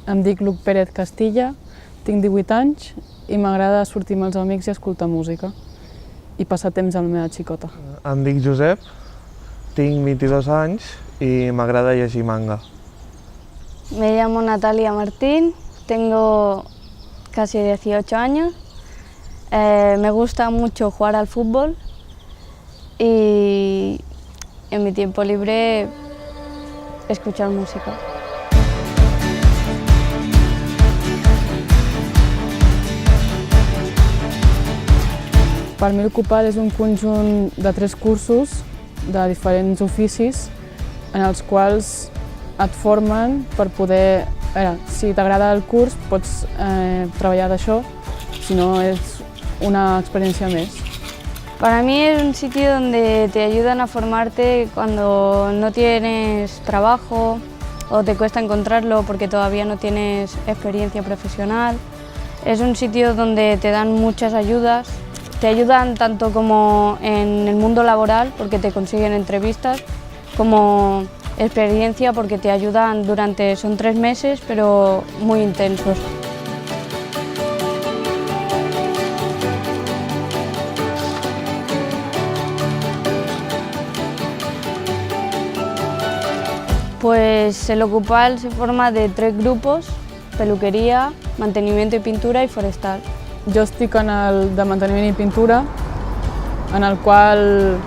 Em dic Luc Pérez Castilla, tinc 18 anys i m'agrada sortir amb els amics i escoltar música i passar temps amb la meva xicota. Em dic Josep, tinc 22 anys y m'agrada llegir manga. Me llamo Natalia Martín, tengo casi 18 años, me gusta mucho jugar al fútbol y en mi tiempo libre escuchar música. Per mi el Copal és un conjunt de 3 cursos de diferents oficis en els quals et formen per poder... si t'agrada el curs pots treballar d'això, si no és una experiencia més. Para mí es un sitio donde te ayudan a formarte cuando no tienes trabajo o te cuesta encontrarlo porque todavía no tienes experiencia profesional. Es un sitio donde te dan muchas ayudas. Te ayudan tanto como en el mundo laboral, porque te consiguen entrevistas, como experiencia, porque te ayudan son 3 meses, pero muy intensos. Pues el Ocupal se forma de 3 grupos: peluquería, mantenimiento y pintura y forestal. Jo estic en el de manteniment i pintura, en el qual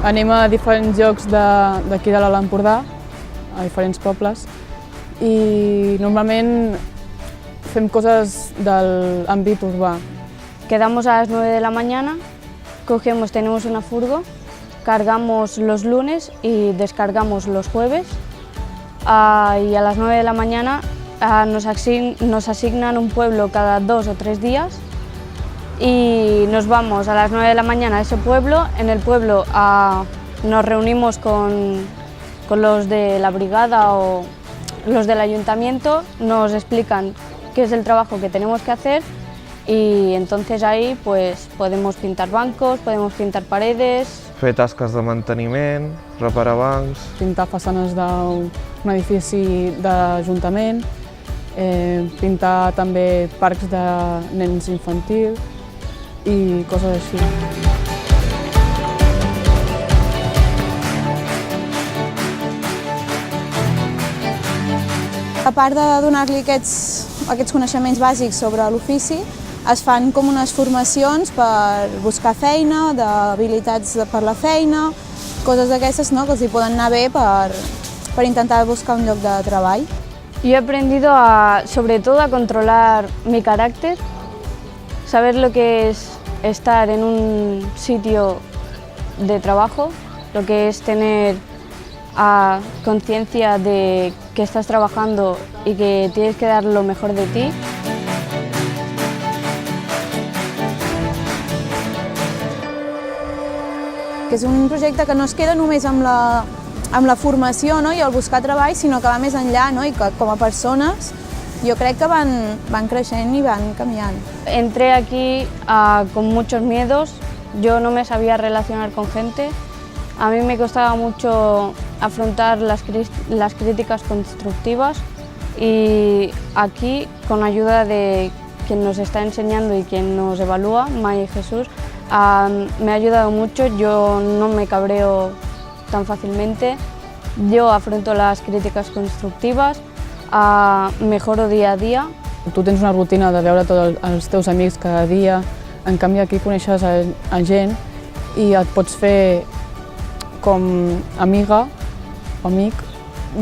anem a diferents llocs d'aquí de l'Alt Empordà, a diferents pobles, i normalment fem coses de l'àmbit urbà. Quedamos a las 9 de la mañana, tenemos una furgo, cargamos los lunes y descargamos los jueves, y a las 9 de la mañana nos asignan un pueblo cada 2 o 3 días y nos vamos a las 9 de la mañana a ese pueblo. En el pueblo nos reunimos con los de la brigada o los del ayuntamiento, nos explican qué es el trabajo que tenemos que hacer y entonces ahí pues podemos pintar bancos, podemos pintar paredes. Fer tasques de manteniment, reparar bancs. Pintar façanes d'un edifici d'Ajuntament, pintar també parcs de nens infantil i coses així. A part de donar-li aquests coneixements bàsics sobre l'ofici, es fan com unes formacions per buscar feina, d'habilitats per la feina, coses d'aquestes que els hi poden anar bé per intentar buscar un lloc de treball. Yo he aprendido sobre todo a controlar mi carácter, saber lo que es estar en un sitio de trabajo, lo que es tener conciencia de que estás trabajando y que tienes que dar lo mejor de ti. Que és un projecte que no es queda només amb la formació i el buscar treball, sinó que va més enllà i que com a persones jo crec que van creixent i van canviant. Entré aquí con muchos miedos, yo no me sabía relacionar con gente, a mí me costaba mucho afrontar las críticas constructivas y aquí, con ayuda de quien nos está enseñando y quien nos evalúa, Maya y Jesús, me ha ayudado mucho. Yo no me cabreo tan fácilmente, yo afronto las críticas constructivas, mejoro día a día. Tu tens una rutina de veure tots els teus amics cada dia, en canvi aquí coneixes a gent i et pots fer com amiga o amic.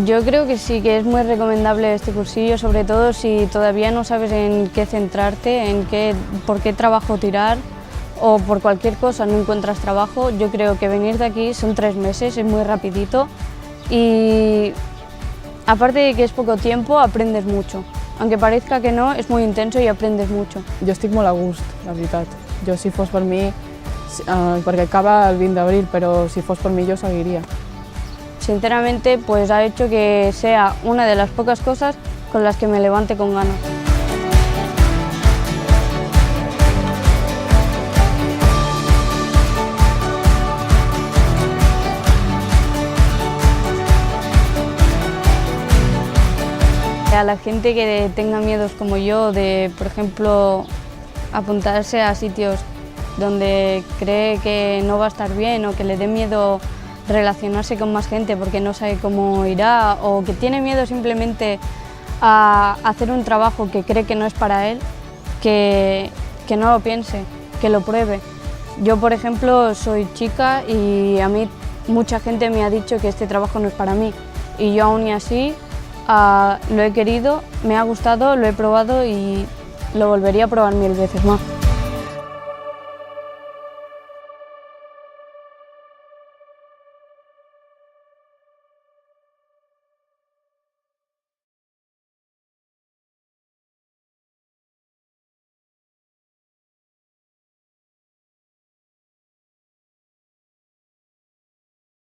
Yo creo que sí, que es muy recomendable este cursillo, sobre todo si todavía no sabes en qué centrarte, por qué trabajo tirar o por cualquier cosa no encuentras trabajo. Yo creo que venir de aquí son 3 meses, es muy rapidito y aparte de que es poco tiempo, aprendes mucho. Aunque parezca que no, es muy intenso y aprendes mucho. Jo estic molt a gust, la veritat. Jo, si fos per mi, perquè acaba el 20 d'abril, però si fos per mi jo seguiria. Sinceramente, pues ha hecho que sea una de las pocas cosas con las que me levante con ganas. a la gente que tenga miedos como yo de, por ejemplo, apuntarse a sitios donde cree que no va a estar bien o que le dé miedo relacionarse con más gente porque no sabe cómo irá o que tiene miedo simplemente a hacer un trabajo que cree que no es para él, que no lo piense, que lo pruebe. Yo, por ejemplo, soy chica y a mí mucha gente me ha dicho que este trabajo no es para mí y yo aún y así lo he querido, me ha gustado, lo he probado y lo volvería a probar 1000 veces más.